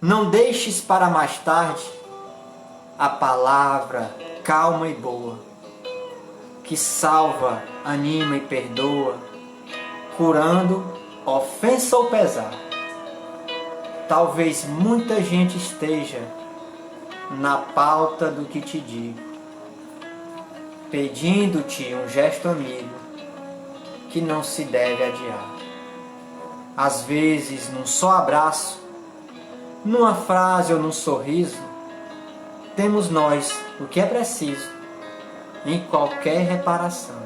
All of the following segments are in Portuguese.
Não deixes para mais tarde a palavra calma e boa, que salva, anima e perdoa, curando ofensa ou pesar. Talvez muita gente esteja na pauta do que te digo, pedindo-te um gesto amigo que não se deve adiar. Às vezes, num só abraço, numa frase ou num sorriso, temos nós o que é preciso em qualquer reparação.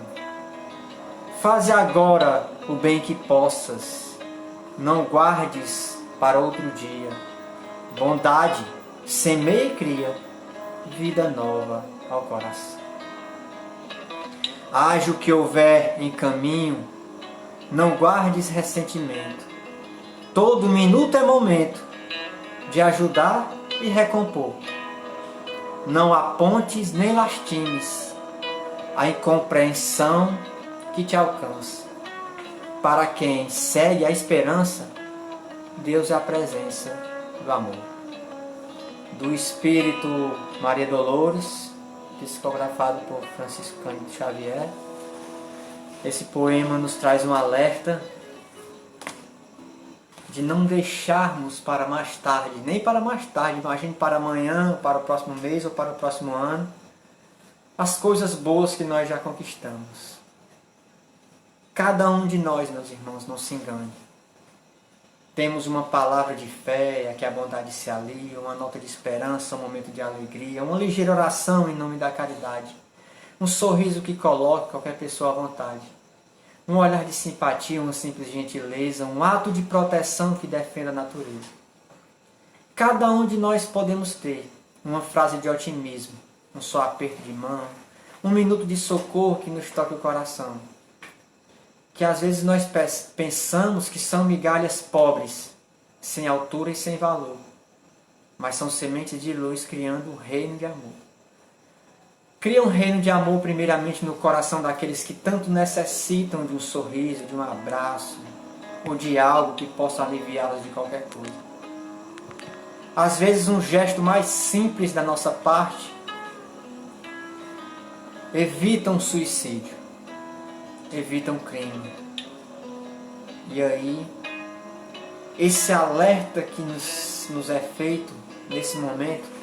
Faze agora o bem que possas, não guardes para outro dia. Bondade semeia e cria vida nova ao coração. Haja o que houver em caminho, não guardes ressentimento. Todo minuto é momento de ajudar e recompor. Não apontes nem lastimes a incompreensão que te alcança. Para quem segue a esperança, Deus é a presença do amor. Do Espírito Maria Dolores, psicografado por Francisco Cândido Xavier. Esse poema nos traz um alerta de não deixarmos para mais tarde, nem para mais tarde, imagine para amanhã, para o próximo mês ou para o próximo ano, as coisas boas que nós já conquistamos. Cada um de nós, meus irmãos, não se engane. Temos uma palavra de fé, que a bondade se alia, uma nota de esperança, um momento de alegria, uma ligeira oração em nome da caridade, um sorriso que coloque qualquer pessoa à vontade, um olhar de simpatia, uma simples gentileza, um ato de proteção que defenda a natureza. Cada um de nós podemos ter uma frase de otimismo, um só aperto de mão, um minuto de socorro que nos toque o coração. Que às vezes nós pensamos que são migalhas pobres, sem altura e sem valor, mas são sementes de luz criando um reino de amor. Cria um reino de amor primeiramente no coração daqueles que tanto necessitam de um sorriso, de um abraço, ou de algo que possa aliviá-los de qualquer coisa. Às vezes um gesto mais simples da nossa parte evita um suicídio, evita um crime. E aí, esse alerta que nos é feito nesse momento,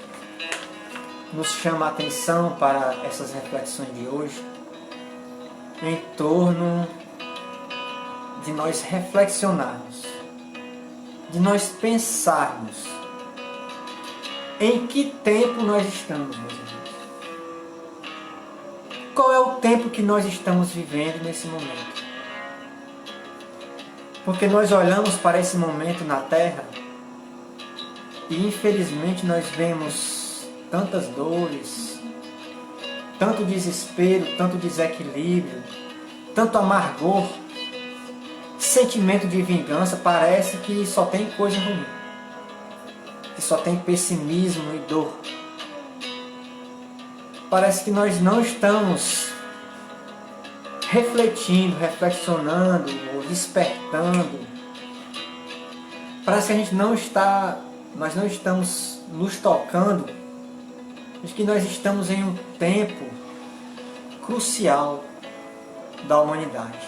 nos chama a atenção para essas reflexões de hoje, em torno de nós reflexionarmos, de nós pensarmos em que tempo nós estamos, meus irmãos. Qual é o tempo que nós estamos vivendo nesse momento? Porque nós olhamos para esse momento na Terra e infelizmente nós vemos tantas dores, tanto desespero, tanto desequilíbrio, tanto amargor, sentimento de vingança. Parece que só tem coisa ruim, que só tem pessimismo e dor. Parece que nós não estamos refletindo, reflexionando, ou despertando. Parece que a gente nós não estamos nos tocando. Acho que nós estamos em um tempo crucial da humanidade.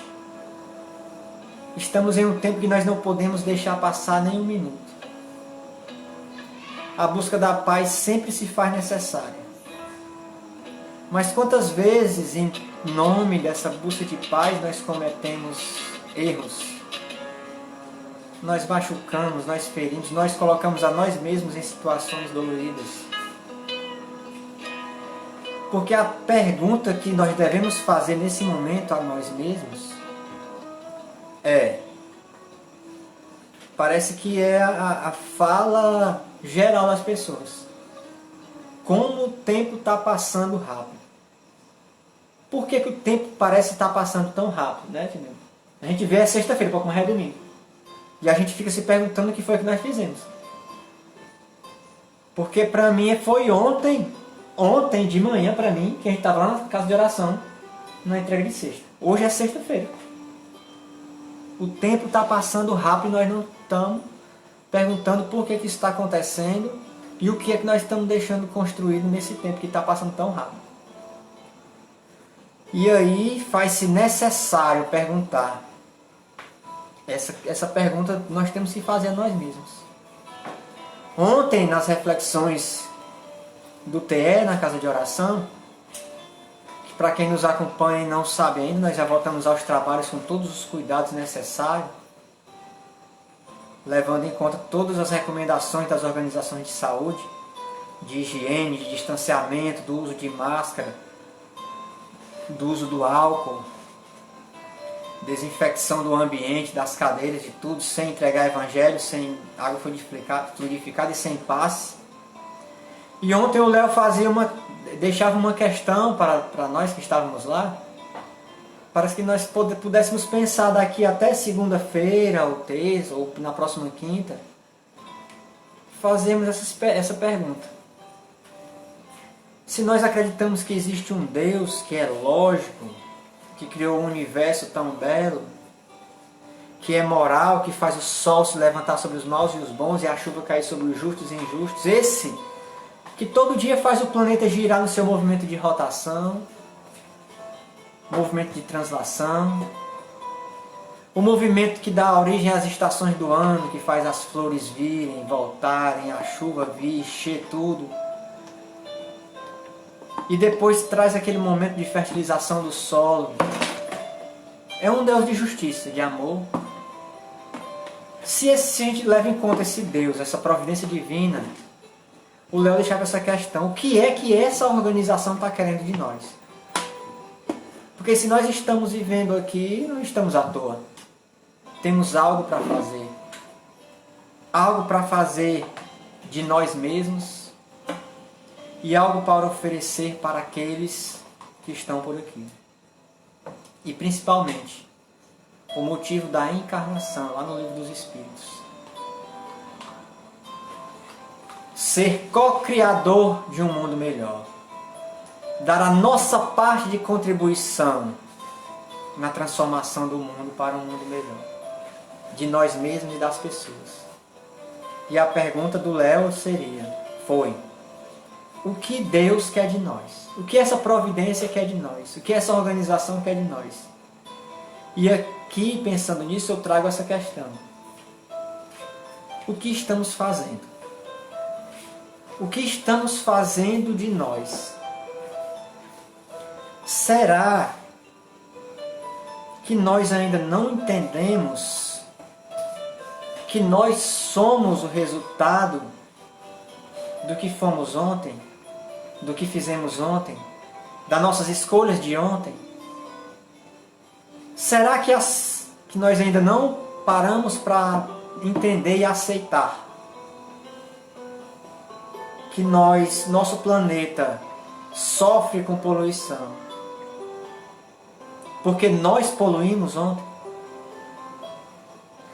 Estamos em um tempo que nós não podemos deixar passar nem um minuto. A busca da paz sempre se faz necessária. Mas quantas vezes, em nome dessa busca de paz, nós cometemos erros? Nós machucamos, nós ferimos, nós colocamos a nós mesmos em situações doloridas. Porque a pergunta que nós devemos fazer nesse momento a nós mesmos parece que é a fala geral das pessoas. Como o tempo está passando rápido. Por que o tempo parece estar passando tão rápido, né, entendeu? A gente vê a sexta-feira, pouco mais é domingo. E a gente fica se perguntando o que foi que nós fizemos. Porque para mim foi ontem de manhã para mim, que a gente estava lá na casa de oração, na entrega de sexta. Hoje é sexta-feira. O tempo está passando rápido e nós não estamos perguntando por que isso está acontecendo e o que é que nós estamos deixando construído nesse tempo que está passando tão rápido. E aí faz-se necessário perguntar. Essa pergunta nós temos que fazer a nós mesmos. Ontem, nas reflexões do TE, na casa de oração, que para quem nos acompanha e não sabe ainda, nós já voltamos aos trabalhos com todos os cuidados necessários, levando em conta todas as recomendações das organizações de saúde, de higiene, de distanciamento, do uso de máscara, do uso do álcool, desinfecção do ambiente, das cadeiras, de tudo, sem entregar evangelho, sem água fluidificada e sem passe. E ontem o Léo deixava uma questão para nós que estávamos lá, para que nós pudéssemos pensar daqui até segunda-feira, ou terça, ou na próxima quinta, fazemos essa pergunta. Se nós acreditamos que existe um Deus que é lógico, que criou um universo tão belo, que é moral, que faz o sol se levantar sobre os maus e os bons e a chuva cair sobre os justos e injustos, esse que todo dia faz o planeta girar no seu movimento de rotação, movimento de translação, o movimento que dá origem às estações do ano, que faz as flores virem, voltarem, a chuva vir, encher tudo, e depois traz aquele momento de fertilização do solo. É um Deus de justiça, de amor. Se a gente leva em conta esse Deus, essa providência divina, o Léo deixava essa questão: o que é que essa organização está querendo de nós? Porque se nós estamos vivendo aqui, não estamos à toa. Temos algo para fazer. Algo para fazer de nós mesmos e algo para oferecer para aqueles que estão por aqui. E principalmente, o motivo da encarnação, lá no Livro dos Espíritos. Ser co-criador de um mundo melhor. Dar a nossa parte de contribuição na transformação do mundo para um mundo melhor. De nós mesmos e das pessoas. E a pergunta do Léo foi: o que Deus quer de nós? O que essa providência quer de nós? O que essa organização quer de nós? E aqui, pensando nisso, eu trago essa questão. O que estamos fazendo? O que estamos fazendo de nós? Será que nós ainda não entendemos que nós somos o resultado do que fomos ontem, do que fizemos ontem, das nossas escolhas de ontem? Será que nós ainda não paramos para entender e aceitar que nosso planeta sofre com poluição porque nós poluímos ontem?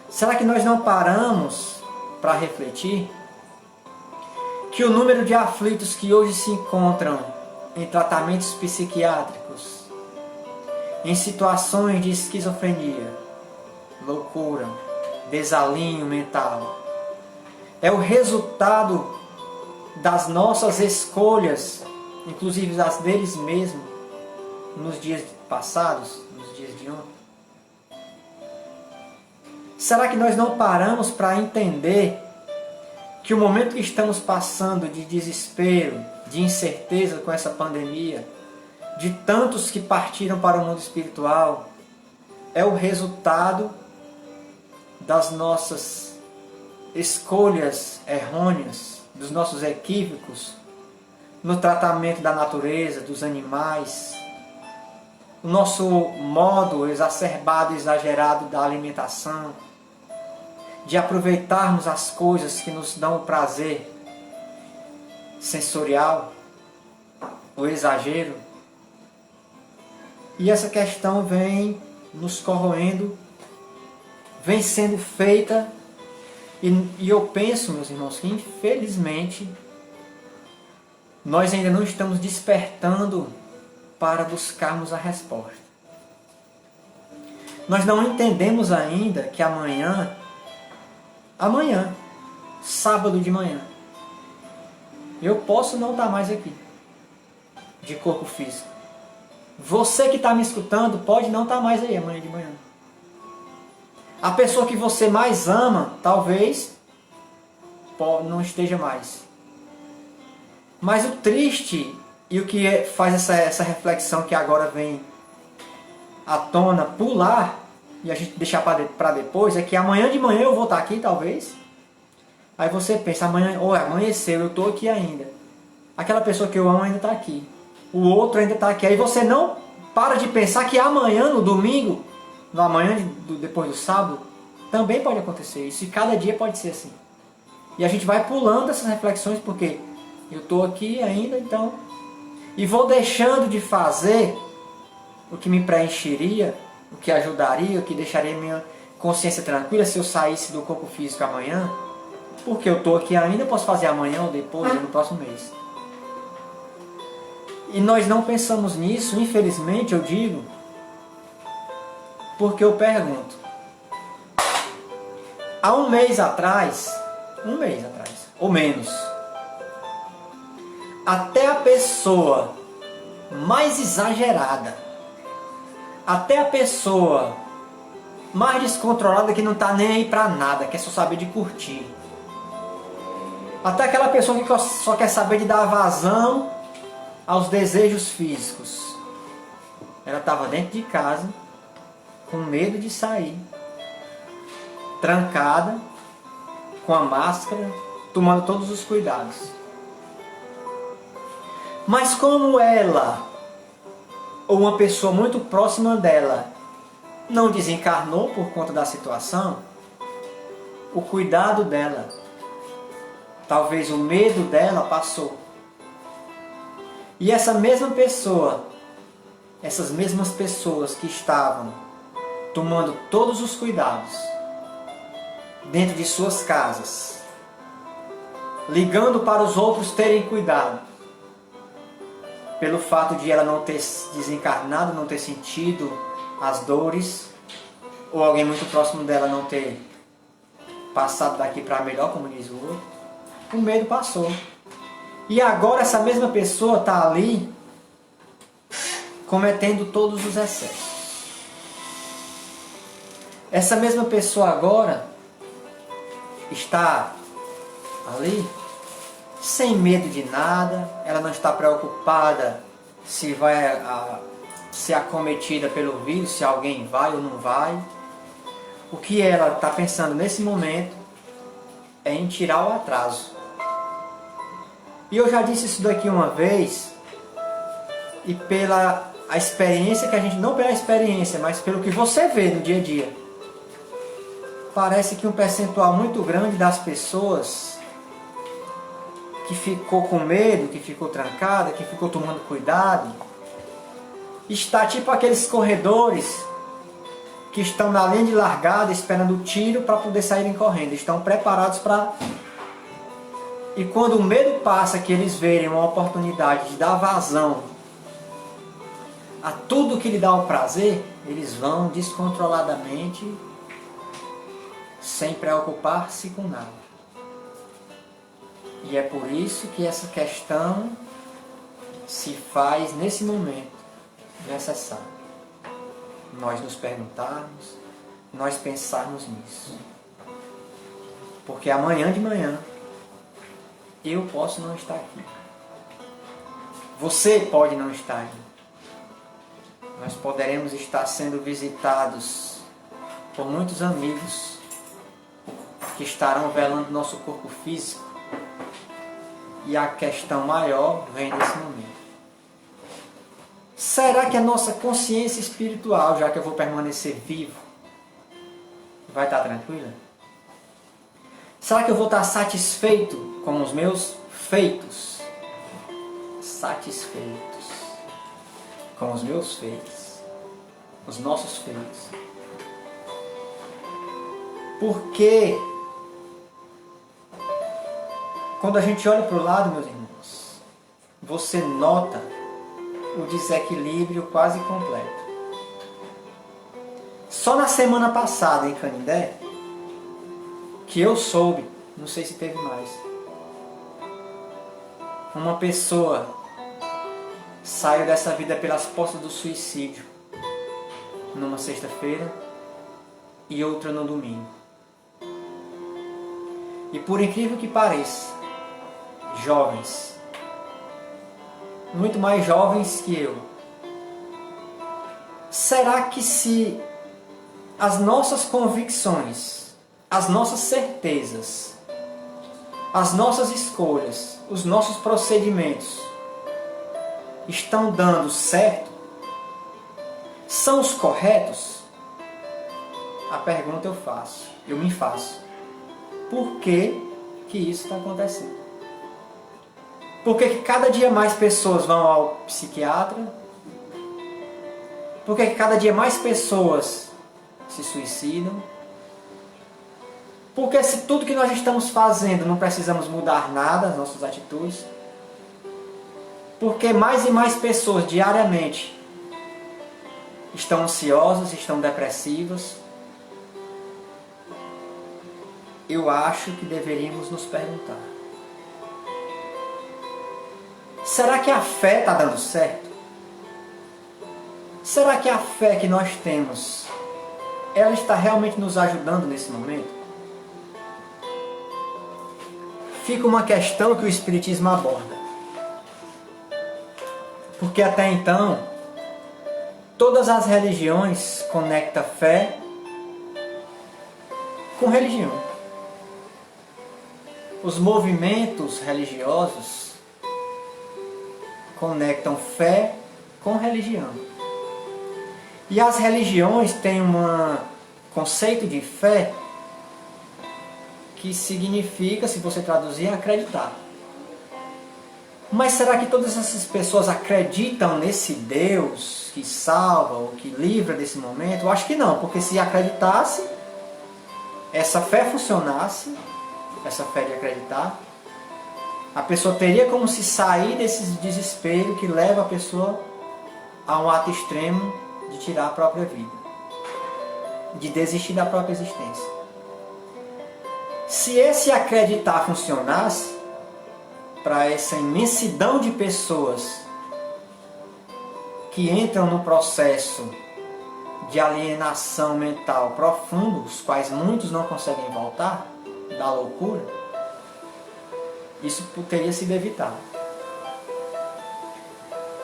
Será que nós não paramos para refletir que o número de aflitos que hoje se encontram em tratamentos psiquiátricos, em situações de esquizofrenia, loucura, desalinho mental, é o resultado das nossas escolhas, inclusive das deles mesmos, nos dias passados, nos dias de ontem? Será que nós não paramos para entender que o momento que estamos passando de desespero, de incerteza com essa pandemia, de tantos que partiram para o mundo espiritual, é o resultado das nossas escolhas errôneas, dos nossos equívocos no tratamento da natureza, dos animais, o nosso modo exacerbado e exagerado da alimentação, de aproveitarmos as coisas que nos dão o prazer sensorial, o exagero. E essa questão vem nos corroendo, vem sendo feita, e eu penso, meus irmãos, que infelizmente nós ainda não estamos despertando para buscarmos a resposta. Nós não entendemos ainda que amanhã, sábado de manhã, eu posso não estar mais aqui, de corpo físico. Você que está me escutando pode não estar mais aí amanhã de manhã. A pessoa que você mais ama, talvez, não esteja mais. Mas o triste, e o que faz essa reflexão que agora vem à tona, pular, e a gente deixar para depois, é que amanhã de manhã eu vou estar aqui, talvez. Aí você pensa, amanhã, amanheceu, eu estou aqui ainda. Aquela pessoa que eu amo ainda está aqui. O outro ainda está aqui. Aí você não para de pensar que amanhã, no domingo, no amanhã depois do sábado, também pode acontecer isso. E cada dia pode ser assim. E a gente vai pulando essas reflexões porque eu estou aqui ainda, então... E vou deixando de fazer o que me preencheria, o que ajudaria, o que deixaria minha consciência tranquila se eu saísse do corpo físico amanhã. Porque eu estou aqui ainda, posso fazer amanhã ou depois, ou no próximo mês. E nós não pensamos nisso, infelizmente, eu digo, porque eu pergunto. Há um mês atrás, ou menos, até a pessoa mais exagerada, até a pessoa mais descontrolada que não está nem aí para nada, quer só saber de curtir, até aquela pessoa que só quer saber de dar vazão aos desejos físicos, ela estava dentro de casa, com medo de sair, trancada, com a máscara, tomando todos os cuidados. Mas como ela, ou uma pessoa muito próxima dela, não desencarnou por conta da situação, o cuidado dela, talvez o medo dela passou. E essa mesma pessoa, essas mesmas pessoas que estavam tomando todos os cuidados dentro de suas casas, ligando para os outros terem cuidado, pelo fato de ela não ter desencarnado, não ter sentido as dores, ou alguém muito próximo dela não ter passado daqui para melhor, como diz o outro, o medo passou. E agora essa mesma pessoa está ali cometendo todos os excessos. Essa mesma pessoa agora está ali sem medo de nada, ela não está preocupada se vai ser acometida pelo vírus, se alguém vai ou não vai. O que ela está pensando nesse momento é em tirar o atraso. E eu já disse isso daqui uma vez, e pela a experiência que a gente, não pela experiência, mas pelo que você vê no dia a dia, parece que um percentual muito grande das pessoas que ficou com medo, que ficou trancada, que ficou tomando cuidado, está tipo aqueles corredores que estão na linha de largada esperando o tiro para poder saírem correndo, estão preparados para... E quando o medo passa, que eles verem uma oportunidade de dar vazão a tudo que lhe dá o prazer, eles vão descontroladamente, sem preocupar-se com nada. E é por isso que essa questão se faz, nesse momento, necessária. Nós nos perguntarmos, nós pensarmos nisso. Porque amanhã de manhã, eu posso não estar aqui. Você pode não estar aqui. Nós poderemos estar sendo visitados por muitos amigos que estarão velando nosso corpo físico. E a questão maior vem nesse momento. Será que a nossa consciência espiritual, já que eu vou permanecer vivo, vai estar tranquila? Será que eu vou estar satisfeito com os meus feitos? Satisfeitos com os meus feitos, os nossos feitos. Porque quando a gente olha para o lado, meus irmãos, você nota o desequilíbrio quase completo. Só na semana passada em Canindé, que eu soube não sei se teve mais. Uma pessoa saiu dessa vida pelas portas do suicídio numa sexta-feira e outra no domingo. E por incrível que pareça, jovens, muito mais jovens que eu, será que se as nossas convicções, as nossas certezas, as nossas escolhas, os nossos procedimentos estão dando certo? São os corretos? A pergunta eu me faço. Por que que isso está acontecendo? Por que cada dia mais pessoas vão ao psiquiatra? Por que cada dia mais pessoas se suicidam? Porque se tudo que nós estamos fazendo não precisamos mudar nada, as nossas atitudes? Porque mais e mais pessoas diariamente estão ansiosas, estão depressivas? Eu acho que deveríamos nos perguntar: será que a fé está dando certo? Será que a fé que nós temos, ela está realmente nos ajudando nesse momento? Fica uma questão que o Espiritismo aborda. Porque até então, todas as religiões conectam fé com religião. Os movimentos religiosos conectam fé com religião. E as religiões têm um conceito de fé que significa, se você traduzir, acreditar. Mas será que todas essas pessoas acreditam nesse Deus que salva ou que livra desse momento? Eu acho que não, porque se acreditasse, essa fé funcionasse, essa fé de acreditar, a pessoa teria como se sair desse desespero que leva a pessoa a um ato extremo de tirar a própria vida, de desistir da própria existência. Se esse acreditar funcionasse para essa imensidão de pessoas que entram no processo de alienação mental profundo, os quais muitos não conseguem voltar, da loucura, isso teria sido evitado.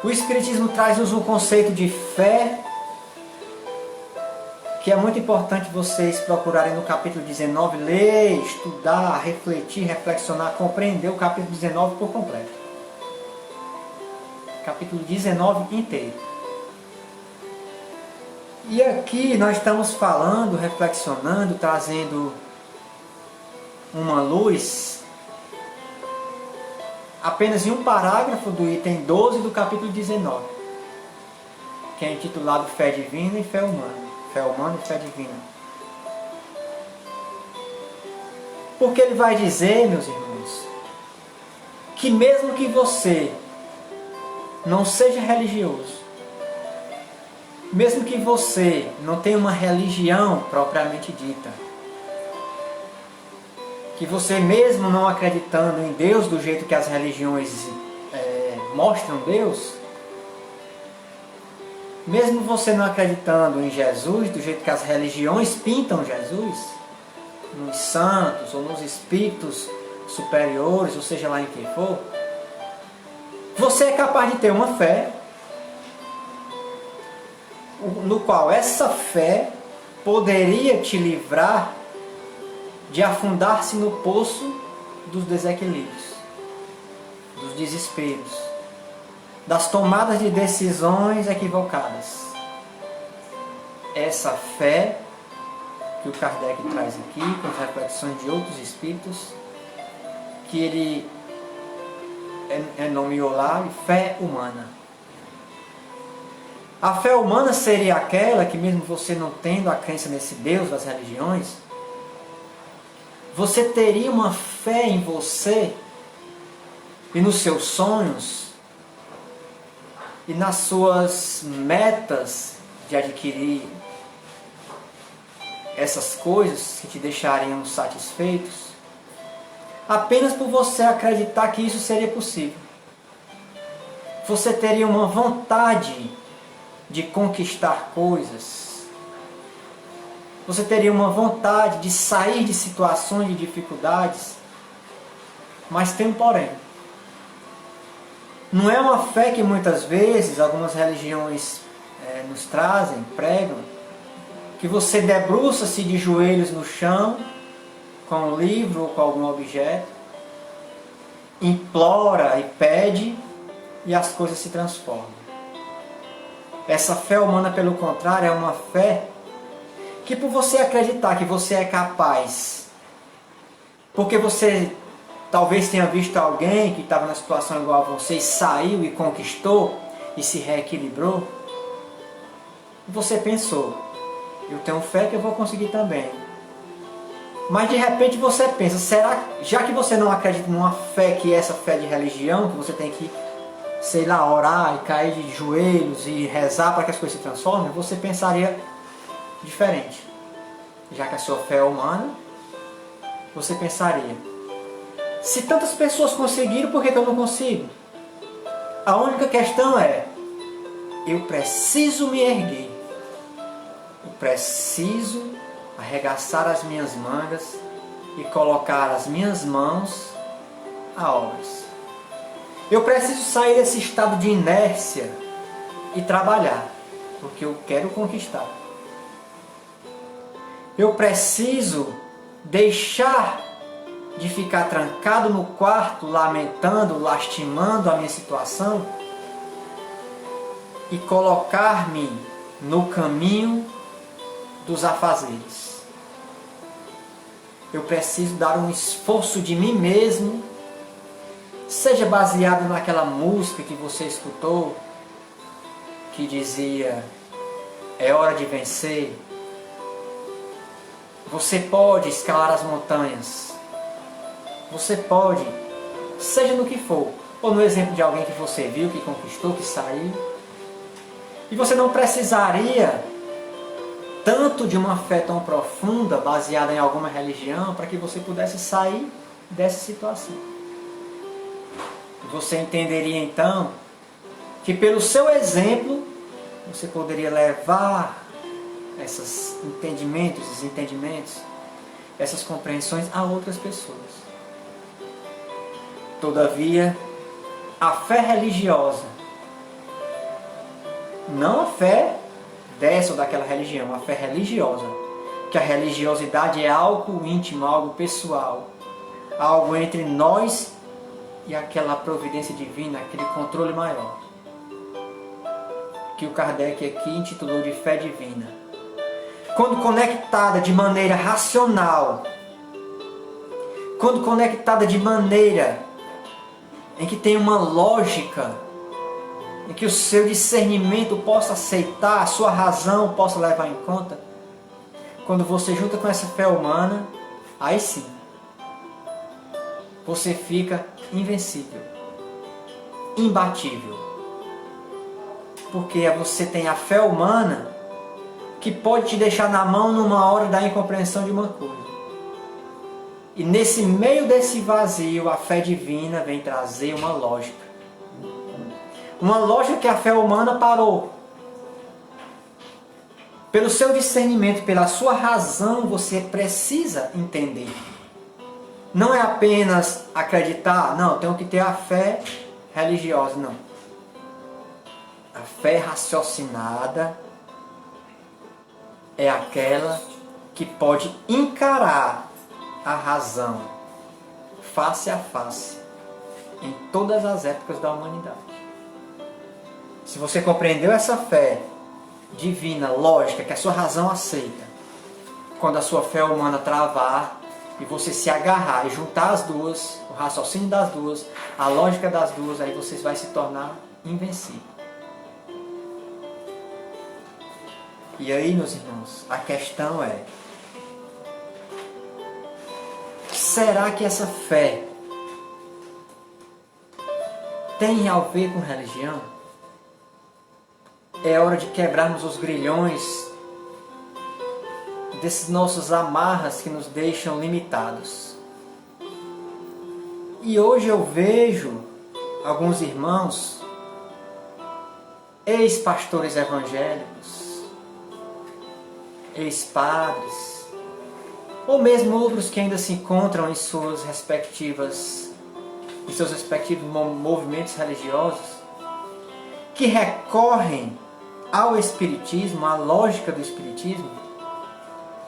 O Espiritismo traz-nos um conceito de fé que é muito importante vocês procurarem no capítulo 19, ler, estudar, refletir, reflexionar, compreender o capítulo 19 por completo. Capítulo 19 inteiro. E aqui nós estamos falando, reflexionando, trazendo uma luz apenas em um parágrafo do item 12 do capítulo 19, que é intitulado Fé Divina e Fé Humana. Fé humana e fé divina. Porque ele vai dizer, meus irmãos, que mesmo que você não seja religioso, mesmo que você não tenha uma religião propriamente dita, que você mesmo não acreditando em Deus do jeito que as religiões mostram Deus, mesmo você não acreditando em Jesus do jeito que as religiões pintam Jesus, nos santos ou nos espíritos superiores, ou seja lá em quem for, você é capaz de ter uma fé no qual essa fé poderia te livrar de afundar-se no poço dos desequilíbrios, dos desesperos, das tomadas de decisões equivocadas. Essa fé que o Kardec traz aqui, com as reflexões de outros espíritos, que ele nomeou lá de fé humana. A fé humana seria aquela que, mesmo você não tendo a crença nesse Deus das religiões, você teria uma fé em você e nos seus sonhos e nas suas metas de adquirir essas coisas que te deixariam satisfeitos, apenas por você acreditar que isso seria possível. Você teria uma vontade de conquistar coisas. Você teria uma vontade de sair de situações de dificuldades. Mas tem um porém. Não é uma fé que muitas vezes algumas religiões nos trazem, pregam, que você debruça-se de joelhos no chão, com um livro ou com algum objeto, implora e pede, e as coisas se transformam. Essa fé humana, pelo contrário, é uma fé que, por você acreditar que você é capaz, porque você talvez tenha visto alguém que estava na situação igual a você, e saiu e conquistou e se reequilibrou, você pensou, eu tenho fé que eu vou conseguir também. Mas de repente você pensa, será, já que você não acredita numa fé que é essa fé de religião, que você tem que, sei lá, orar e cair de joelhos e rezar para que as coisas se transformem, você pensaria diferente. Já que a sua fé é humana, você pensaria, se tantas pessoas conseguiram, por que eu não consigo? A única questão é, eu preciso me erguer. Eu preciso arregaçar as minhas mangas e colocar as minhas mãos a obras. Eu preciso sair desse estado de inércia e trabalhar, porque eu quero conquistar. Eu preciso deixar de ficar trancado no quarto, lamentando, lastimando a minha situação e colocar-me no caminho dos afazeres. Eu preciso dar um esforço de mim mesmo, seja baseado naquela música que você escutou, que dizia, é hora de vencer. Você pode escalar as montanhas. Você pode, seja no que for, ou no exemplo de alguém que você viu, que conquistou, que saiu. E você não precisaria tanto de uma fé tão profunda, baseada em alguma religião, para que você pudesse sair dessa situação. Você entenderia então que pelo seu exemplo, você poderia levar esses entendimentos, essas compreensões a outras pessoas. Todavia, a fé religiosa, não a fé dessa ou daquela religião, a fé religiosa, que a religiosidade é algo íntimo, algo pessoal, algo entre nós e aquela providência divina, aquele controle maior, que o Kardec aqui intitulou de fé divina. Quando conectada de maneira racional, quando conectada de maneira em que tem uma lógica, em que o seu discernimento possa aceitar, a sua razão possa levar em conta, quando você junta com essa fé humana, aí sim, você fica invencível, imbatível. Porque você tem a fé humana que pode te deixar na mão numa hora da incompreensão de uma coisa. E nesse meio desse vazio, a fé divina vem trazer uma lógica. Uma lógica que a fé humana parou. Pelo seu discernimento, pela sua razão, você precisa entender. Não é apenas acreditar, não, tenho que ter a fé religiosa, não. A fé raciocinada é aquela que pode encarar a razão face a face em todas as épocas da humanidade. Se você compreendeu essa fé divina, lógica, que a sua razão aceita, quando a sua fé humana travar e você se agarrar e juntar as duas, o raciocínio das duas, a lógica das duas, aí você vai se tornar invencível. E aí, meus irmãos, a questão é, será que essa fé tem a ver com religião? É hora de quebrarmos os grilhões desses nossos amarras que nos deixam limitados. E hoje eu vejo alguns irmãos, ex-pastores evangélicos, ex-padres, ou mesmo outros que ainda se encontram em seus respectivos movimentos religiosos, que recorrem ao Espiritismo, à lógica do Espiritismo,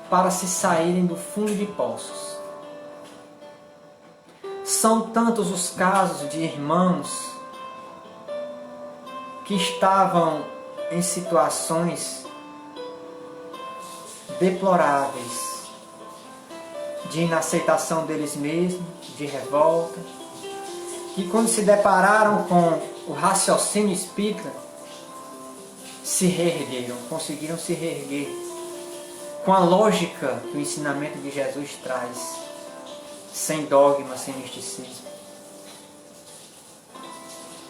para se saírem do fundo de poços. São tantos os casos de irmãos que estavam em situações deploráveis, de inaceitação deles mesmos, de revolta, que quando se depararam com o raciocínio espírita, se reergueram, conseguiram se reerguer com a lógica que o ensinamento de Jesus traz, sem dogma, sem misticismo.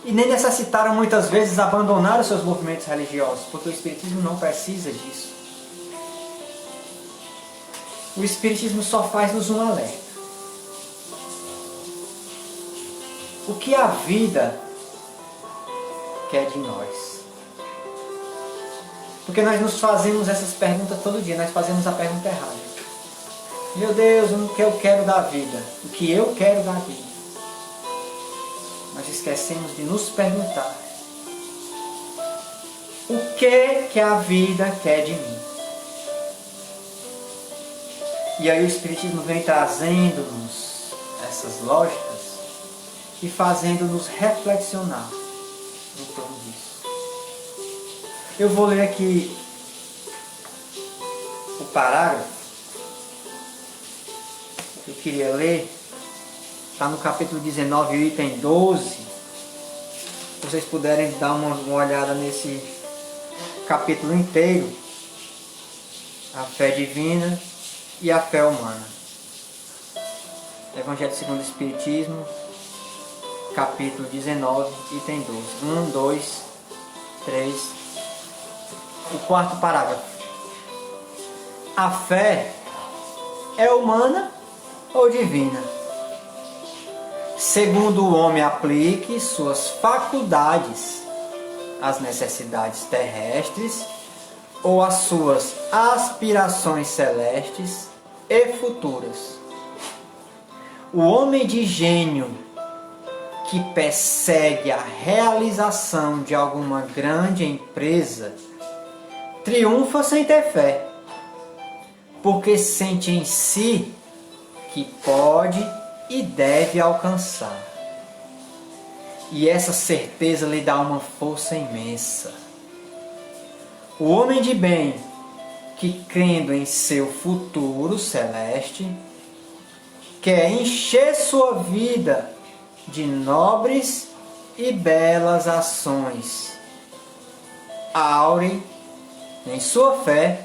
E nem necessitaram muitas vezes abandonar os seus movimentos religiosos, porque o Espiritismo não precisa disso. O Espiritismo só faz-nos um alerta. O que a vida quer de nós? Porque nós nos fazemos essas perguntas todo dia, nós fazemos a pergunta errada. Meu Deus, o que eu quero da vida? O que eu quero da vida? Nós esquecemos de nos perguntar: o que a vida quer de mim? E aí o Espiritismo vem trazendo-nos essas lógicas e fazendo-nos reflexionar em torno disso. Eu vou ler aqui o parágrafo que eu queria ler. Está no capítulo 19, item 12. Se vocês puderem dar uma olhada nesse capítulo inteiro. A fé divina e a fé humana. Evangelho segundo o Espiritismo, capítulo 19, item 12. 1, 2, 3. O quarto parágrafo. A fé é humana ou divina? Segundo o homem aplique suas faculdades às necessidades terrestres ou às suas aspirações celestes e futuras. O homem de gênio que persegue a realização de alguma grande empresa triunfa sem ter fé, porque sente em si que pode e deve alcançar. E essa certeza lhe dá uma força imensa. O homem de bem, que crendo em seu futuro celeste, quer encher sua vida de nobres e belas ações, aure em sua fé,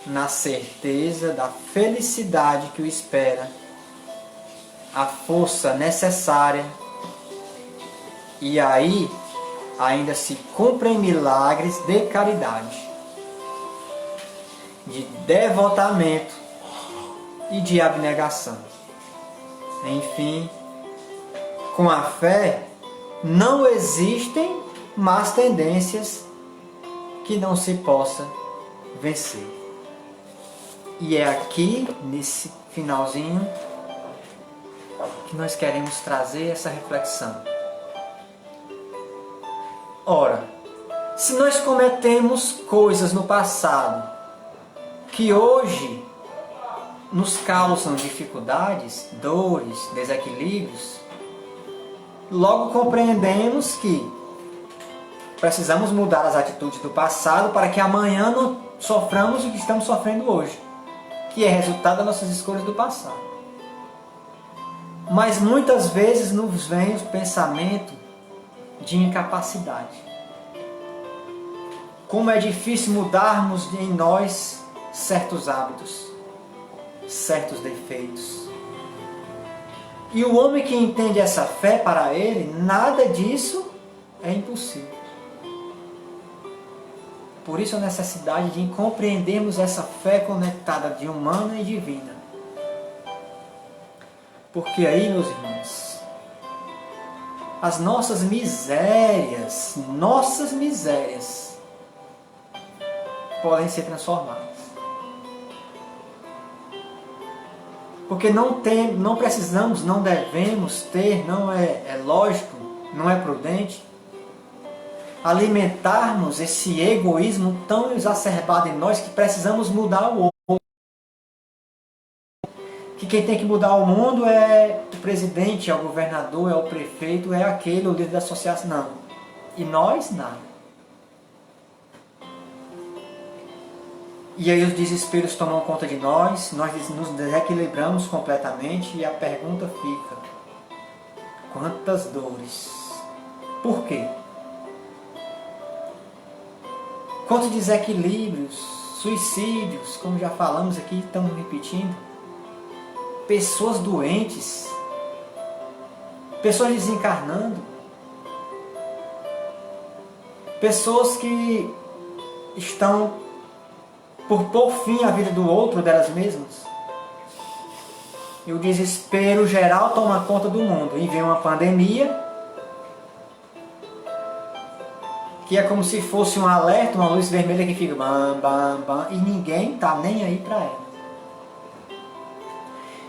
na certeza da felicidade que o espera, a força necessária, e aí ainda se cumprem milagres de caridade, de devotamento e de abnegação. Enfim, com a fé não existem más tendências que não se possa vencer. E é aqui, nesse finalzinho, que nós queremos trazer essa reflexão. Ora, se nós cometemos coisas no passado que hoje nos causam dificuldades, dores, desequilíbrios, logo compreendemos que precisamos mudar as atitudes do passado para que amanhã não soframos o que estamos sofrendo hoje, que é resultado das nossas escolhas do passado. Mas muitas vezes nos vem o pensamento de incapacidade. Como é difícil mudarmos em nós certos hábitos, certos defeitos. E o homem que entende essa fé, para ele, nada disso é impossível. Por isso a necessidade de compreendermos essa fé conectada de humana e divina. Porque aí, meus irmãos, as nossas misérias podem ser transformadas. Porque não precisamos, não devemos ter, não é lógico, não é prudente alimentarmos esse egoísmo tão exacerbado em nós que precisamos mudar o outro. Que quem tem que mudar o mundo é o presidente, é o governador, é o prefeito, é aquele, o líder da associação. Não. E nós, nada. E aí os desesperos tomam conta de nós nos desequilibramos completamente e a pergunta fica: quantas dores? Por quê? Quantos desequilíbrios, suicídios, como já falamos aqui, estamos repetindo, pessoas doentes, pessoas desencarnando, pessoas que estão por pôr fim à vida do outro, delas mesmas. E o desespero geral toma conta do mundo. E vem uma pandemia, que é como se fosse um alerta, uma luz vermelha que fica bam, bam, bam, e ninguém está nem aí para ela.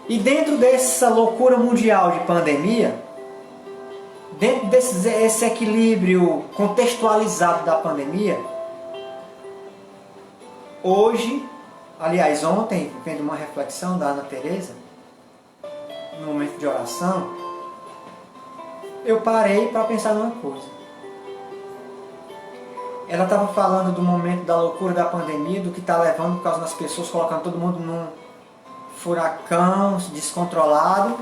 E dentro dessa loucura mundial de pandemia, dentro desse equilíbrio contextualizado da pandemia, hoje, aliás ontem, vendo uma reflexão da Ana Teresa, no momento de oração, eu parei para pensar numa coisa. Ela estava falando do momento da loucura da pandemia, do que está levando por causa das pessoas, colocando todo mundo num furacão descontrolado.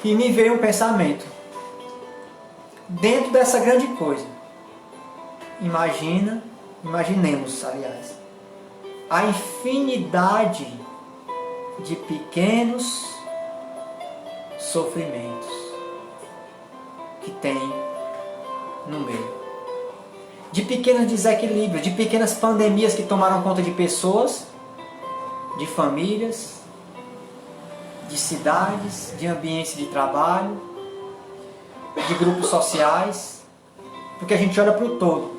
E me veio um pensamento. Dentro dessa grande coisa, imaginemos, aliás, a infinidade de pequenos sofrimentos que tem no meio. De pequenos desequilíbrios, de pequenas pandemias que tomaram conta de pessoas, de famílias, de cidades, de ambientes de trabalho, de grupos sociais, porque a gente olha para o todo.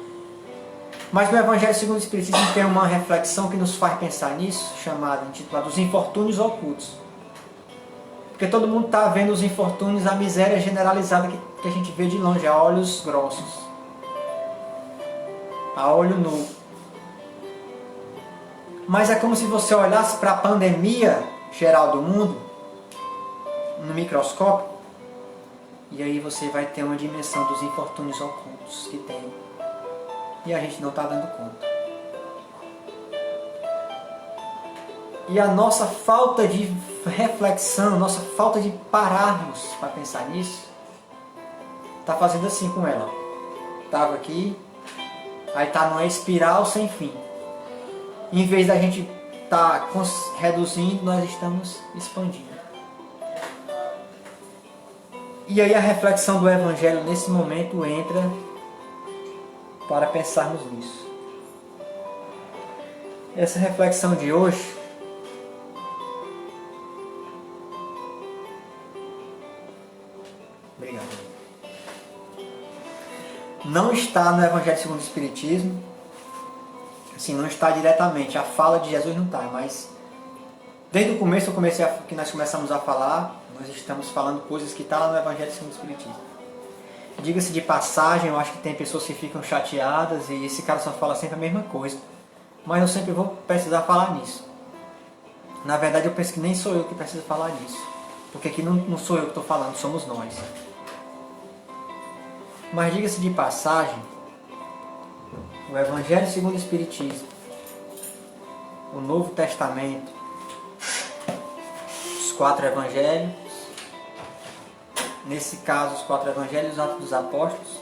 Mas no Evangelho segundo o Espiritismo tem uma reflexão que nos faz pensar nisso, intitulada Os Infortúnios Ocultos. Porque todo mundo está vendo os infortúnios, a miséria generalizada que a gente vê de longe, a olhos grossos, a olho nu. Mas é como se você olhasse para a pandemia geral do mundo, no microscópio, e aí você vai ter uma dimensão dos infortúnios ocultos que tem. E a gente não está dando conta. E a nossa falta de reflexão, nossa falta de pararmos para pensar nisso, está fazendo assim com ela. Estava aqui, aí está numa espiral sem fim. Em vez da gente estar reduzindo, nós estamos expandindo. E aí a reflexão do Evangelho nesse momento entra para pensarmos nisso. Essa reflexão de hoje não está no Evangelho segundo o Espiritismo, assim, não está diretamente, a fala de Jesus não está, mas desde o começo que nós começamos a falar, nós estamos falando coisas que estão lá no Evangelho segundo o Espiritismo. Diga-se de passagem, eu acho que tem pessoas que ficam chateadas e esse cara só fala sempre a mesma coisa, mas eu sempre vou precisar falar nisso. Na verdade eu penso que nem sou eu que preciso falar nisso, porque aqui não sou eu que estou falando, somos nós. Mas diga-se de passagem, o Evangelho segundo o Espiritismo, o Novo Testamento, os 4 Evangelhos, nesse caso os 4 Evangelhos e os Atos dos Apóstolos.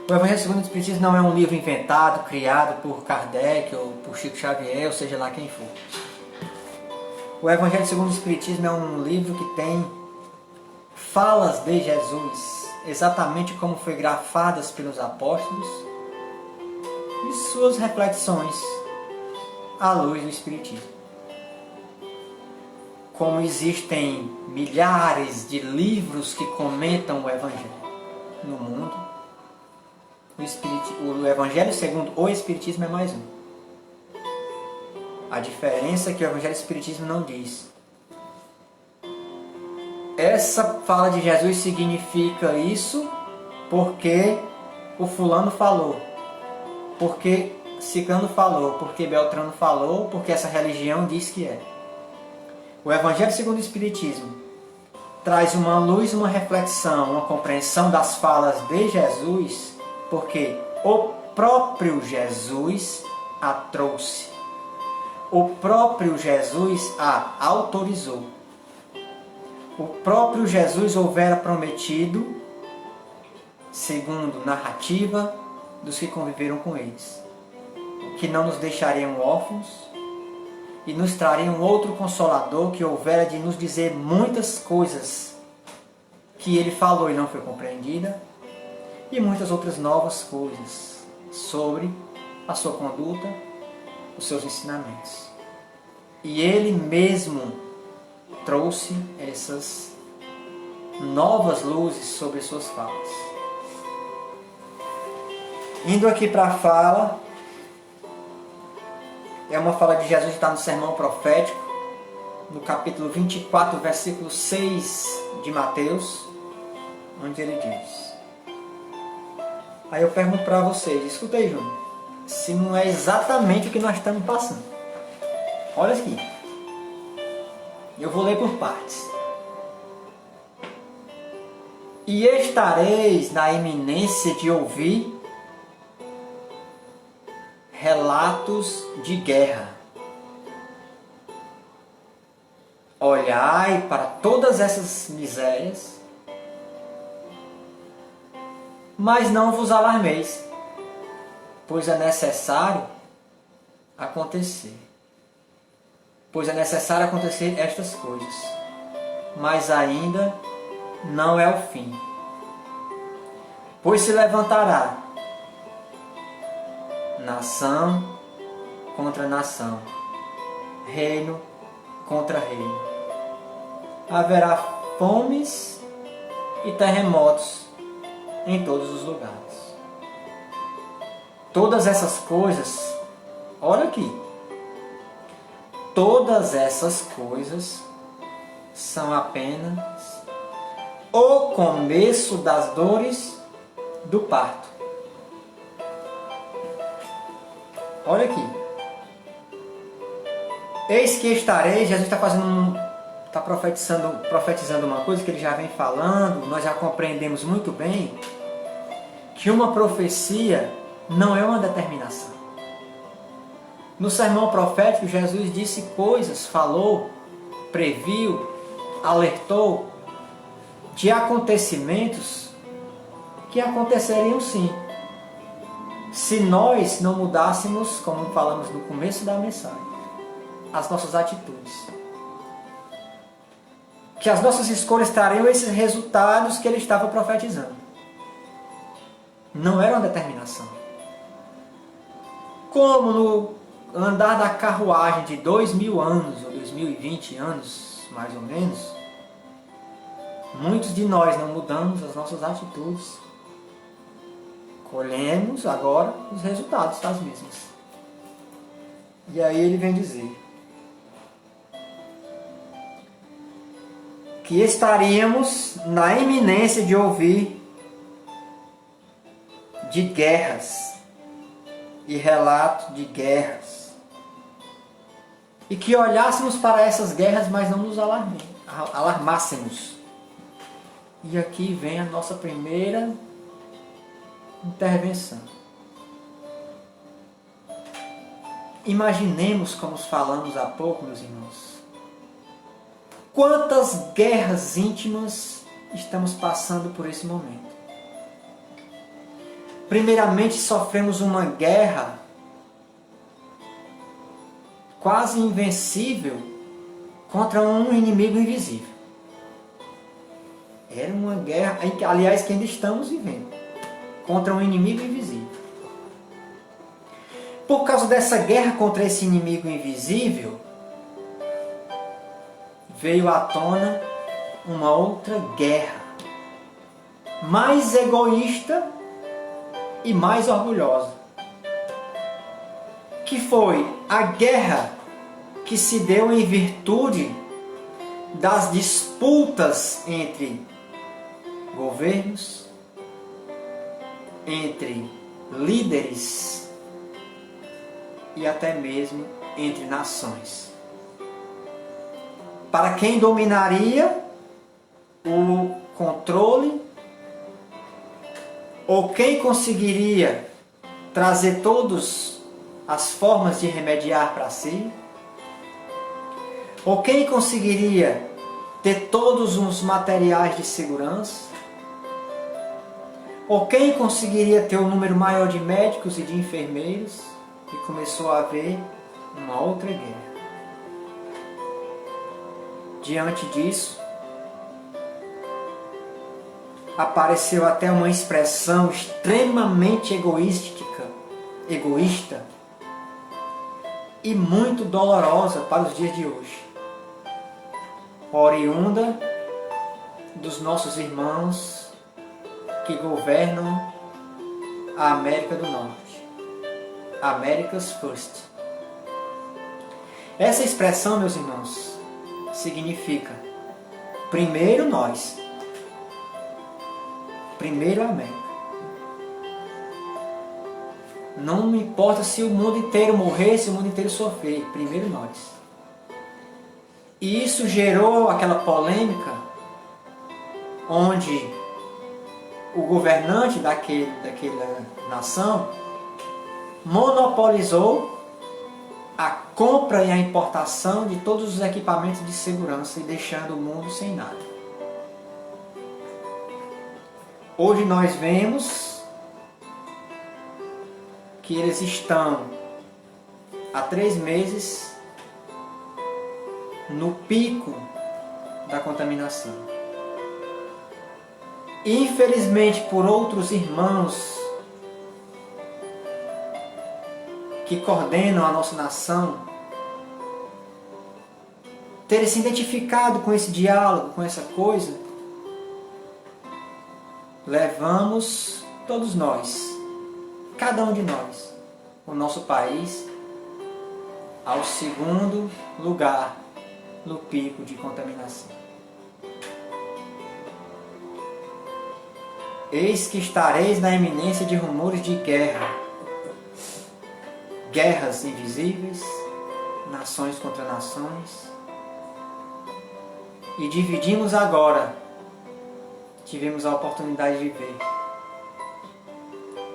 O Evangelho segundo o Espiritismo não é um livro inventado, criado por Kardec ou por Chico Xavier, ou seja lá quem for. O Evangelho segundo o Espiritismo é um livro que tem falas de Jesus, exatamente como foi grafadas pelos apóstolos, e suas reflexões à luz do Espiritismo. como existem milhares de livros que comentam o Evangelho no mundo, o Evangelho segundo o Espiritismo é mais um. A diferença é que o Evangelho e o Espiritismo não diz. Essa fala de Jesus significa isso porque o fulano falou, porque ciclano falou, porque Beltrano falou, porque essa religião diz que é. O Evangelho segundo o Espiritismo traz uma luz, uma reflexão, uma compreensão das falas de Jesus, porque o próprio Jesus a trouxe. O próprio Jesus a autorizou. O próprio Jesus houvera prometido, segundo narrativa dos que conviveram com eles, que não nos deixariam órfãos e nos trariam outro Consolador que houvera de nos dizer muitas coisas que ele falou e não foi compreendida, e muitas outras novas coisas sobre a sua conduta, os seus ensinamentos. E ele mesmo trouxe essas novas luzes sobre suas falas. Indo aqui para a fala, é uma fala de Jesus que está no Sermão Profético, no capítulo 24, versículo 6 de Mateus, onde ele diz. Aí eu pergunto para vocês, escuta aí, Júnior, se não é exatamente o que nós estamos passando. Olha aqui. Eu vou ler por partes. E estareis na iminência de ouvir relatos de guerra. Olhai para todas essas misérias, mas não vos alarmeis, pois é necessário acontecer. Pois é necessário acontecer estas coisas, mas ainda não é o fim. Pois se levantará nação contra nação, reino contra reino. Haverá fomes e terremotos em todos os lugares. Todas essas coisas, olha aqui, todas essas coisas são apenas o começo das dores do parto. Olha aqui. Eis que estarei, Jesus está profetizando uma coisa que ele já vem falando, nós já compreendemos muito bem, que uma profecia não é uma determinação. No sermão profético, Jesus disse coisas, falou, previu, alertou de acontecimentos que aconteceriam sim, se nós não mudássemos, como falamos no começo da mensagem, as nossas atitudes. Que as nossas escolhas trariam esses resultados que ele estava profetizando. Não era uma determinação. Como no andar da carruagem de 2000 anos, ou 2020 anos, mais ou menos, muitos de nós não mudamos as nossas atitudes. Colhemos agora os resultados das mesmas. E aí ele vem dizer que estaríamos na iminência de ouvir de guerras e relato de guerras. E que olhássemos para essas guerras, mas não nos alarmássemos. E aqui vem a nossa primeira intervenção. Imaginemos, como falamos há pouco, meus irmãos, quantas guerras íntimas estamos passando por esse momento. Primeiramente, sofremos uma guerra quase invencível contra um inimigo invisível. Era uma guerra, aliás, que ainda estamos vivendo, contra um inimigo invisível. Por causa dessa guerra contra esse inimigo invisível, veio à tona uma outra guerra, mais egoísta e mais orgulhosa, que foi a guerra que se deu em virtude das disputas entre governos, entre líderes e até mesmo entre nações. Para quem dominaria o controle, ou quem conseguiria trazer todas as formas de remediar para si, ou quem conseguiria ter todos os materiais de segurança, ou quem conseguiria ter um número maior de médicos e de enfermeiros, e começou a haver uma outra guerra. Diante disso, apareceu até uma expressão extremamente egoísta e muito dolorosa para os dias de hoje, oriunda dos nossos irmãos que governam a América do Norte, America's First. Essa expressão, meus irmãos, significa primeiro nós, primeiro a América. Não importa se o mundo inteiro morrer, se o mundo inteiro sofrer, primeiro nós. E isso gerou aquela polêmica onde o governante daquela nação monopolizou a compra e a importação de todos os equipamentos de segurança e deixando o mundo sem nada. Hoje nós vemos que eles estão há 3 meses no pico da contaminação. Infelizmente, por outros irmãos que coordenam a nossa nação terem se identificado com esse diálogo, com essa coisa, levamos todos nós, cada um de nós, o nosso país ao 2º lugar no pico de contaminação. Eis que estareis na iminência de rumores de guerra, guerras invisíveis, nações contra nações, e dividimos agora, tivemos a oportunidade de ver,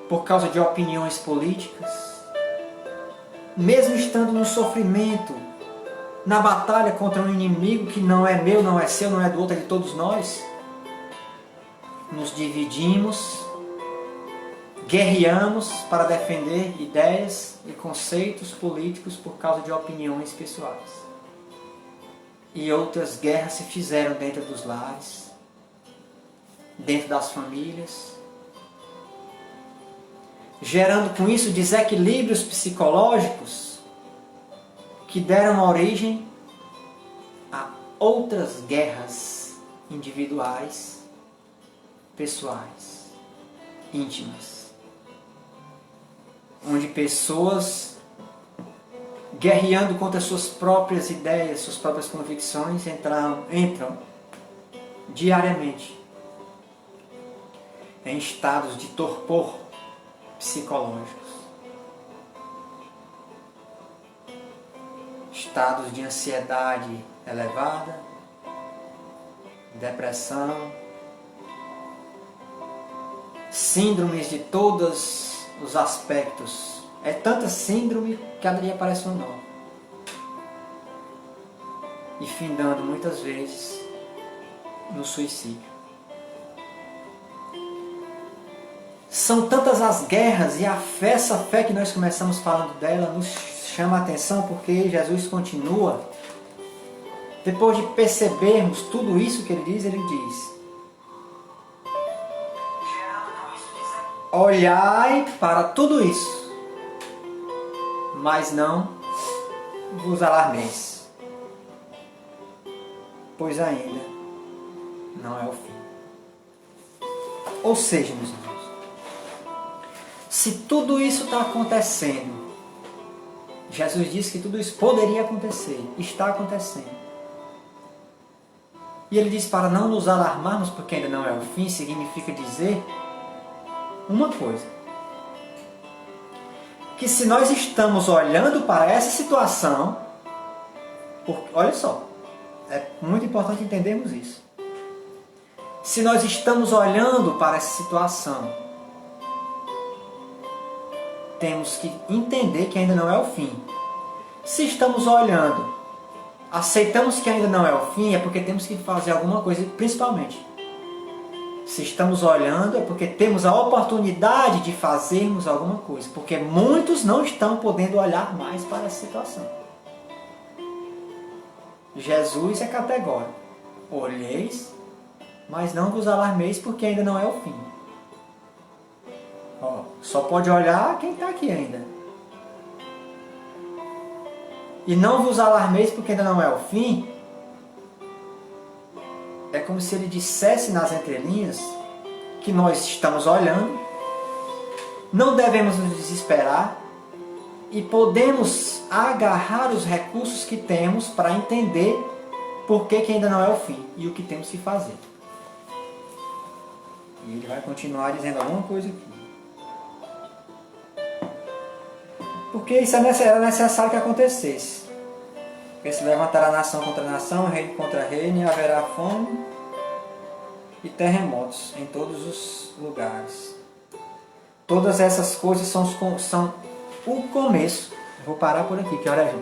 por causa de opiniões políticas, mesmo estando no sofrimento, na batalha contra um inimigo que não é meu, não é seu, não é do outro, é de todos nós, nos dividimos, guerreamos para defender ideias e conceitos políticos por causa de opiniões pessoais. E outras guerras se fizeram dentro dos lares, dentro das famílias, gerando com isso desequilíbrios psicológicos que deram origem a outras guerras individuais, pessoais, íntimas, onde pessoas guerreando contra suas próprias ideias, suas próprias convicções entram diariamente em estados de torpor psicológicos, estados de ansiedade elevada, depressão, síndromes de todos os aspectos. É tanta síndrome que cada dia aparece uma nova. E findando muitas vezes no suicídio. São tantas as guerras e essa fé que nós começamos falando dela nos chama a atenção, porque Jesus continua, depois de percebermos tudo isso que ele diz, olhai para tudo isso, mas não vos alarmeis. pois ainda não é o fim. Ou seja, meus irmãos, se tudo isso está acontecendo, Jesus disse que tudo isso poderia acontecer, está acontecendo. E ele diz para não nos alarmarmos porque ainda não é o fim, significa dizer uma coisa. Que se nós estamos olhando para essa situação, olha só, é muito importante entendermos isso. Se nós estamos olhando para essa situação, temos que entender que ainda não é o fim. Se estamos olhando, aceitamos que ainda não é o fim, é porque temos que fazer alguma coisa, principalmente. Se estamos olhando, é porque temos a oportunidade de fazermos alguma coisa, porque muitos não estão podendo olhar mais para essa situação. Jesus é categórico. Olheis, mas não vos alarmeis, porque ainda não é o fim. Só pode olhar quem está aqui ainda. E não vos alarmeis, porque ainda não é o fim. É como se ele dissesse nas entrelinhas que nós estamos olhando, não devemos nos desesperar e podemos agarrar os recursos que temos para entender por que ainda não é o fim e o que temos que fazer. E ele vai continuar dizendo alguma coisa aqui. Porque isso era necessário que acontecesse. Porque se levantará nação contra nação, reino contra reino, e haverá fome e terremotos em todos os lugares. Todas essas coisas são o começo. Eu vou parar por aqui, que hora é?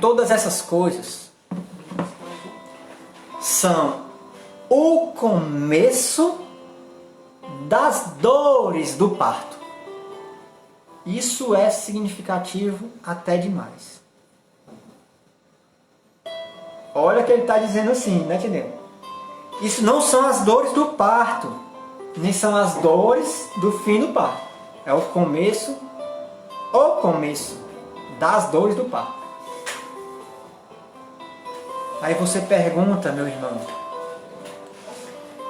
Todas essas coisas são o começo das dores do parto. Isso é significativo até demais. Olha que ele está dizendo assim, né, entendeu? Isso não são as dores do parto, nem são as dores do fim do parto. É o começo das dores do parto. Aí você pergunta, meu irmão,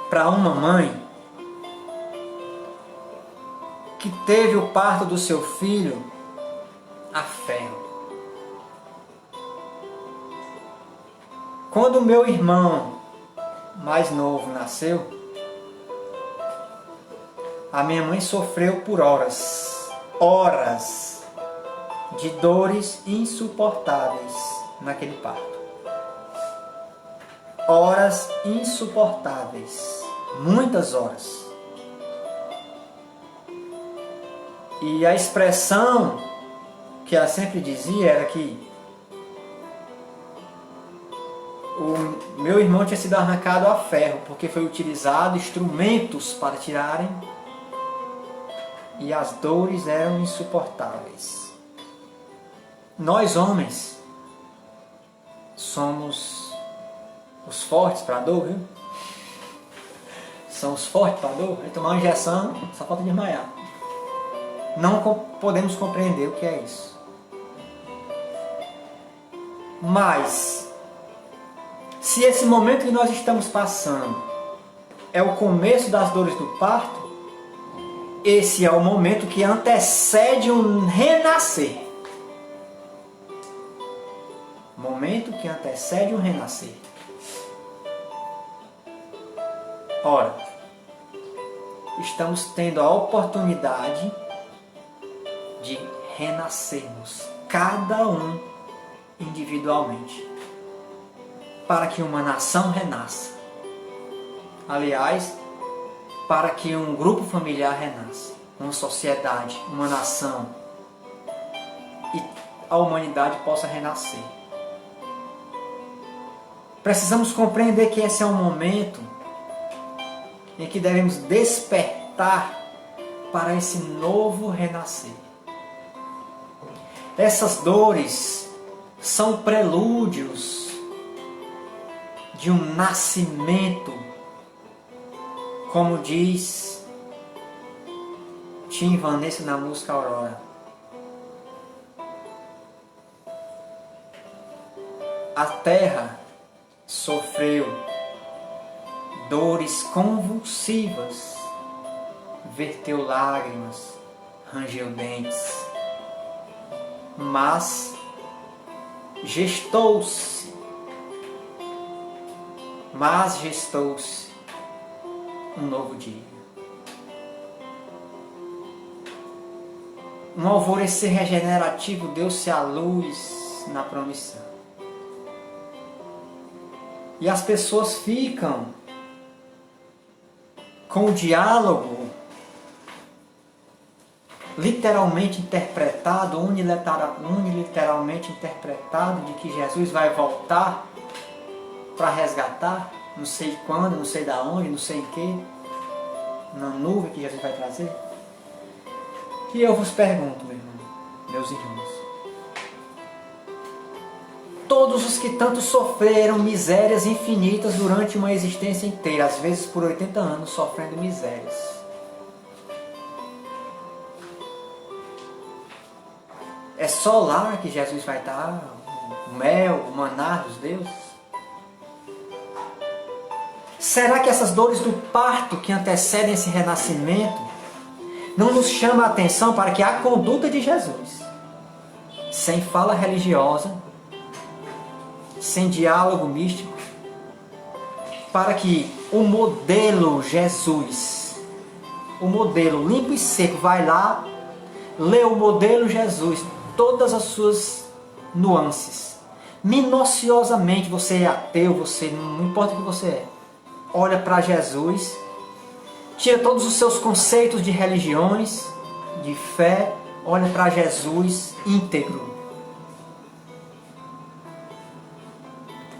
para uma mãe que teve o parto do seu filho a ferro. Quando o meu irmão mais novo nasceu, a minha mãe sofreu por horas de dores insuportáveis naquele parto. Horas insuportáveis, muitas horas. E a expressão que ela sempre dizia era que o meu irmão tinha sido arrancado a ferro, porque foi utilizado instrumentos para tirarem, e as dores eram insuportáveis. Nós homens somos os fortes para a dor, viu? São os fortes para a dor. Vai tomar uma injeção, só falta desmaiar. Não podemos compreender o que é isso. Mas, se esse momento que nós estamos passando é o começo das dores do parto, esse é o momento que antecede um renascer. Momento que antecede um renascer. Ora, estamos tendo a oportunidade de renascermos, cada um individualmente, para que uma nação renasça. Aliás, para que um grupo familiar renasça, uma sociedade, uma nação, e a humanidade possa renascer. Precisamos compreender que esse é um momento em que devemos despertar para esse novo renascer. Essas dores são prelúdios de um nascimento, como diz Tim Vanessa na música Aurora. A terra sofreu dores convulsivas, verteu lágrimas, rangeu dentes, mas gestou-se um novo dia. Um alvorecer regenerativo deu-se à luz na promissão. E as pessoas ficam com o diálogo literalmente interpretado, uniliteralmente interpretado, de que Jesus vai voltar para resgatar, não sei quando, não sei da onde, não sei em que, na nuvem que Jesus vai trazer. E eu vos pergunto, meu irmão, meus irmãos, todos os que tanto sofreram misérias infinitas durante uma existência inteira, às vezes por 80 anos sofrendo misérias, é só lá que Jesus vai dar o mel, o maná dos deuses? Será que essas dores do parto que antecedem esse renascimento não nos chama a atenção para que a conduta de Jesus, sem fala religiosa, sem diálogo místico, para que o modelo Jesus, o modelo limpo e seco, vai lá, lê o modelo Jesus, todas as suas nuances, minuciosamente, você é ateu, você não importa o que você é, olha para Jesus, tira todos os seus conceitos de religiões, de fé, olha para Jesus íntegro.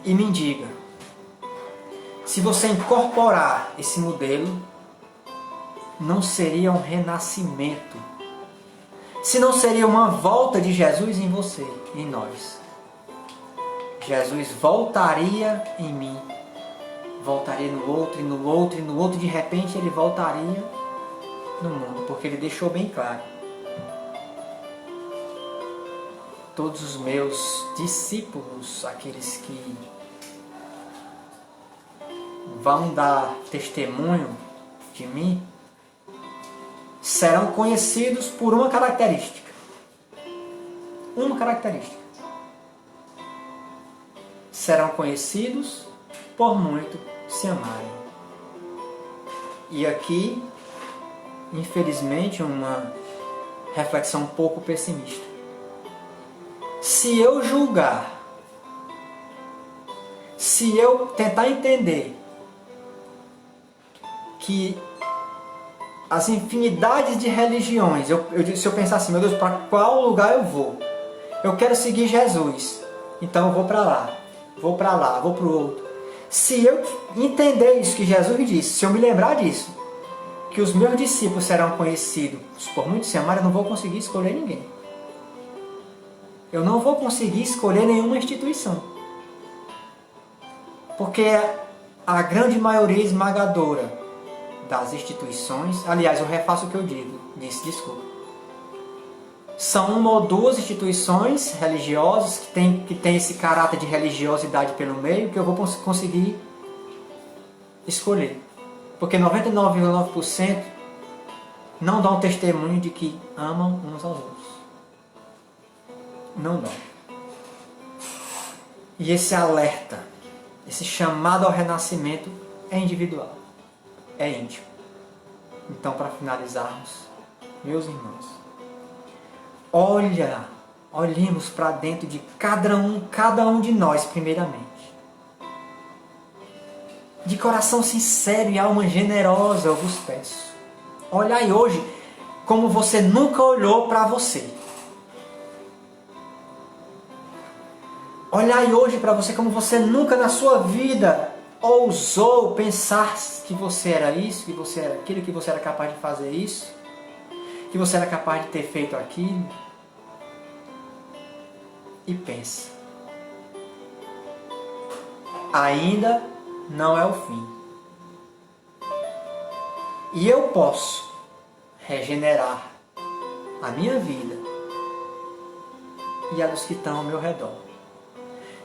E me diga, se você incorporar esse modelo, não seria um renascimento? Se não seria uma volta de Jesus em você, em nós? Jesus voltaria em mim, voltaria no outro, e no outro, e no outro, de repente ele voltaria no mundo, porque ele deixou bem claro: todos os meus discípulos, aqueles que vão dar testemunho de mim, serão conhecidos por uma característica. Uma característica. Serão conhecidos por muito se amarem. E aqui, infelizmente, uma reflexão um pouco pessimista. Se eu julgar, se eu tentar entender que as infinidades de religiões, se eu pensar assim, meu Deus, para qual lugar eu vou? Eu quero seguir Jesus, então eu vou para lá, vou para lá, vou para o outro. Se eu entender isso que Jesus disse, se eu me lembrar disso, que os meus discípulos serão conhecidos por muitos se amarem, eu não vou conseguir escolher ninguém. Eu não vou conseguir escolher nenhuma instituição. Porque a grande maioria esmagadora das instituições, aliás, eu refaço o que eu disse, são uma ou duas instituições religiosas que tem esse caráter de religiosidade pelo meio, que eu vou conseguir escolher. Porque 99,9% não dão testemunho de que amam uns aos outros. Não dão. E esse alerta, esse chamado ao renascimento é individual, é íntimo. Então, para finalizarmos, meus irmãos, olhemos para dentro de cada um de nós primeiramente. De coração sincero e alma generosa eu vos peço. Olhai hoje como você nunca olhou para você. Olhai hoje para você como você nunca na sua vida ousou pensar que você era isso, que você era aquilo, que você era capaz de fazer isso, que você era capaz de ter feito aquilo. E pensa. Ainda não é o fim. E eu posso regenerar a minha vida e a dos que estão ao meu redor.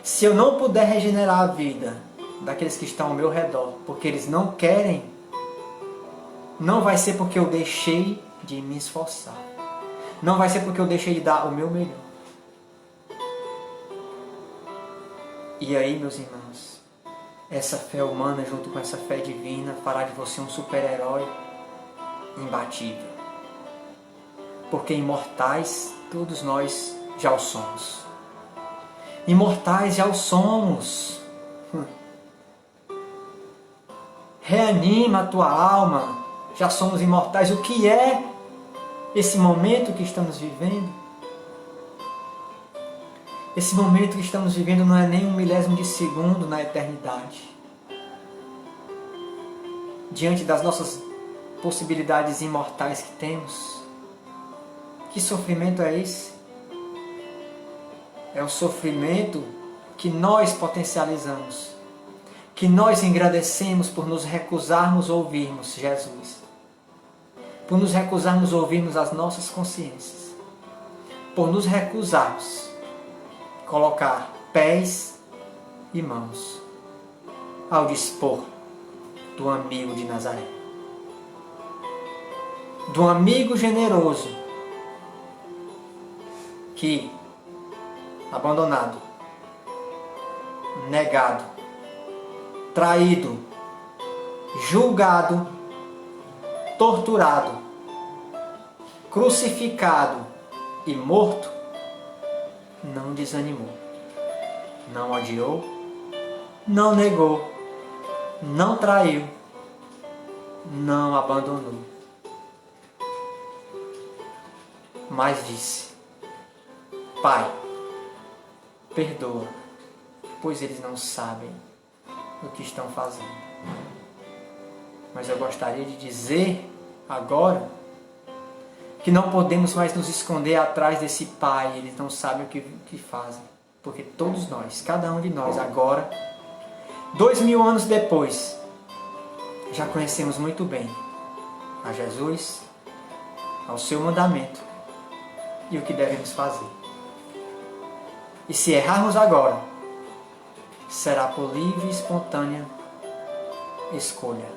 Se eu não puder regenerar a vida daqueles que estão ao meu redor, porque eles não querem, não vai ser porque eu deixei de me esforçar. Não vai ser porque eu deixei de dar o meu melhor. E aí, meus irmãos, essa fé humana junto com essa fé divina fará de você um super-herói imbatível. Porque imortais todos nós já o somos. Imortais já o somos. Reanima a tua alma. Já somos imortais. O que é esse momento que estamos vivendo? Esse momento que estamos vivendo não é nem um milésimo de segundo na eternidade. Diante das nossas possibilidades imortais que temos, que sofrimento é esse? É o sofrimento que nós potencializamos, que nós engrandecemos por nos recusarmos a ouvirmos Jesus, por nos recusarmos a ouvirmos as nossas consciências, por nos recusarmos a colocar pés e mãos ao dispor do amigo de Nazaré, do amigo generoso que, abandonado, negado, traído, julgado, torturado, crucificado e morto, não desanimou, não odiou, não negou, não traiu, não abandonou, mas disse: Pai, perdoa, pois eles não sabem o que estão fazendo. Mas eu gostaria de dizer agora que não podemos mais nos esconder atrás desse Pai, eles não sabem o que fazem. Porque todos nós, cada um de nós agora, 2000 anos depois, já conhecemos muito bem a Jesus, ao seu mandamento e o que devemos fazer. E se errarmos agora, será por livre e espontânea escolha.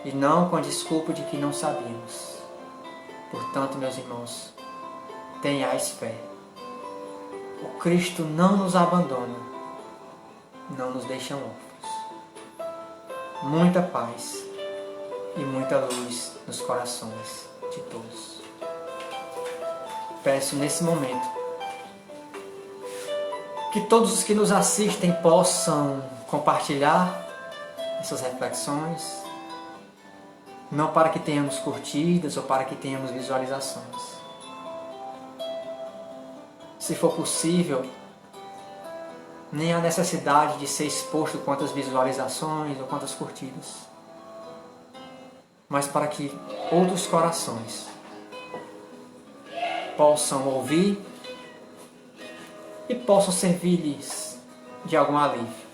E não com a desculpa de que não sabíamos. Portanto, meus irmãos, tenhais fé. O Cristo não nos abandona, não nos deixa órfãos. Muita paz e muita luz nos corações de todos. Peço nesse momento que todos os que nos assistem possam compartilhar essas reflexões, não para que tenhamos curtidas ou para que tenhamos visualizações. Se for possível, nem há necessidade de ser exposto quantas visualizações ou quantas curtidas, mas para que outros corações possam ouvir e possam servir-lhes de algum alívio.